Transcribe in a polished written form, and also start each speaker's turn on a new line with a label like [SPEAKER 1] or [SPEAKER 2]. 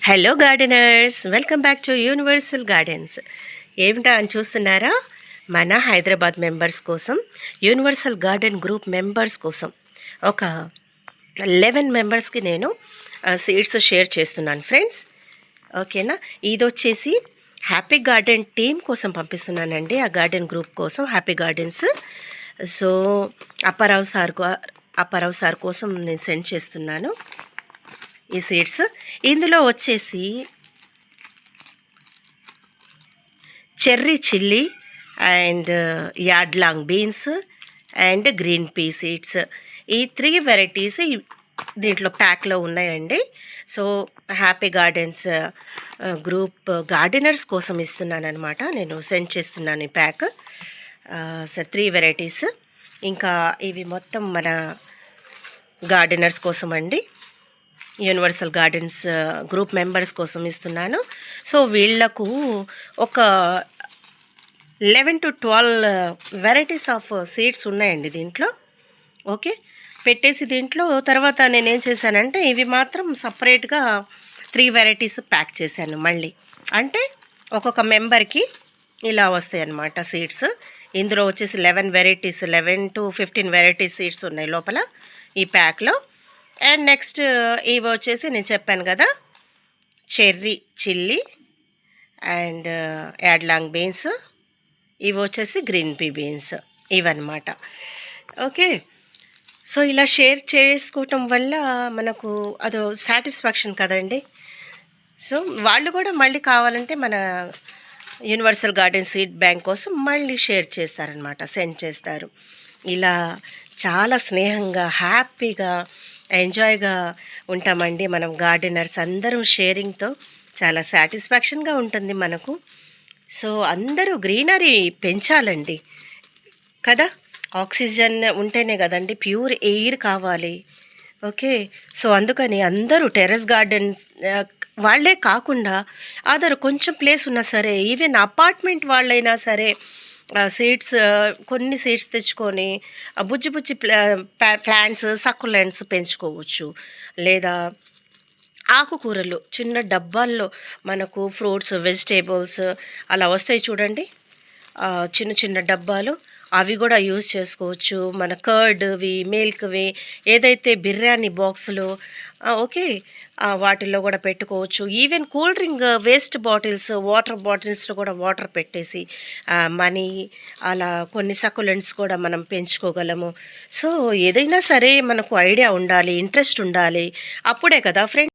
[SPEAKER 1] Hello gardeners, welcome back to universal gardens. ఏమిటా అని చూస్తున్నారా? మన హైదరాబాద్ మెంబర్స్ కోసం, యూనివర్సల్ గార్డెన్ గ్రూప్ మెంబర్స్ కోసం ఒక 11 మెంబర్స్కి నేను సీడ్స్ షేర్ చేస్తున్నాను ఫ్రెండ్స్. ఓకేనా? ఇది వచ్చేసి హ్యాపీ గార్డెన్ టీమ్ కోసం పంపిస్తున్నానండి, ఆ గార్డెన్ గ్రూప్ కోసం happy gardens. So Apparao sir కోసం నేను సెండ్ చేస్తున్నాను ఈ సీడ్స్. ఇందులో వచ్చేసి cherry chilli and yardlong beans and green pea seeds, ఈ 3 వెరైటీస్ దీంట్లో ప్యాక్లో ఉన్నాయండి. So happy gardens group gardeners కోసం ఇస్తున్నాను అనమాట, నేను సెండ్ చేస్తున్నాను ఈ ప్యాక్. Sir 3 varieties. ఇంకా ఇవి మొత్తం మన గార్డెనర్స్ కోసం అండి, యూనివర్సల్ గార్డెన్స్ గ్రూప్ మెంబర్స్ కోసం ఇస్తున్నాను. సో వీళ్లకు ఒక 11 to 12 వెరైటీస్ ఆఫ్ సీడ్స్ ఉన్నాయండి దీంట్లో. ఓకే, పెట్టేసి దీంట్లో తర్వాత నేనేం చేశానంటే ఇవి మాత్రం సపరేట్గా 3 వెరైటీస్ ప్యాక్ చేశాను మళ్ళీ. అంటే ఒక్కొక్క మెంబర్కి ఇలా వస్తాయి అన్నమాట సీడ్స్. ఇందులో వచ్చేసి 11 to 15 వెరైటీస్ సీడ్స్ ఉన్నాయి లోపల ఈ ప్యాక్లో. అండ్ నెక్స్ట్ ఇవి వచ్చేసి నేను చెప్పాను కదా, cherry chilli and yardlong beans, ఇవి వచ్చేసి గ్రీన్ పీ బీన్స్, ఇవన్నమాట. ఓకే, సో ఇలా షేర్ చేసుకోవటం వల్ల మనకు అదో సాటిస్ఫాక్షన్ కదండి. సో వాళ్ళు కూడా మళ్ళీ కావాలంటే మన యూనివర్సల్ గార్డెన్ సీడ్ బ్యాంక్ కోసం మళ్ళీ షేర్ చేస్తారనమాట, సెండ్ చేస్తారు. ఇలా చాలా స్నేహంగా హ్యాపీగా ఎంజాయ్గా ఉంటామండి మనం గార్డెనర్స్ అందరూ. షేరింగ్తో చాలా సాటిస్ఫాక్షన్గా ఉంటుంది మనకు. సో అందరూ గ్రీనరీ పెంచాలండి కదా, ఆక్సిజన్ ఉంటేనే కదండి, ప్యూర్ ఎయిర్ కావాలి. ఓకే, సో అందుకని అందరూ టెర్రస్ గార్డెన్స్ వాళ్ళే కాకుండా అదర్ కొంచెం ప్లేస్ ఉన్నా సరే, ఈవెన్ అపార్ట్మెంట్ వాళ్ళైనా సరే సీడ్స్ కొన్ని సీడ్స్ తెచ్చుకొని బుజ్జి బుజ్జి ప్లాంట్స్ సక్కులెంట్స్ పెంచుకోవచ్చు. లేదా ఆకుకూరలు చిన్న డబ్బాల్లో మనకు ఫ్రూట్స్ వెజిటేబుల్స్ అలా వస్తాయి చూడండి, చిన్న చిన్న డబ్బాలు, అవి కూడా యూజ్ చేసుకోవచ్చు. మన కర్డ్వి మిల్క్వి ఏదైతే బిర్యానీ బాక్సులు, ఓకే, వాటిల్లో కూడా పెట్టుకోవచ్చు. Even cool drink waste bottles, water బాటిల్స్లో కూడా వాటర్ పెట్టేసి మనీ అలా కొన్ని సకులెంట్స్ కూడా మనం పెంచుకోగలము. సో ఏదైనా సరే మనకు ఐడియా ఉండాలి, ఇంట్రెస్ట్ ఉండాలి, అప్పుడే కదా ఫ్రెండ్స్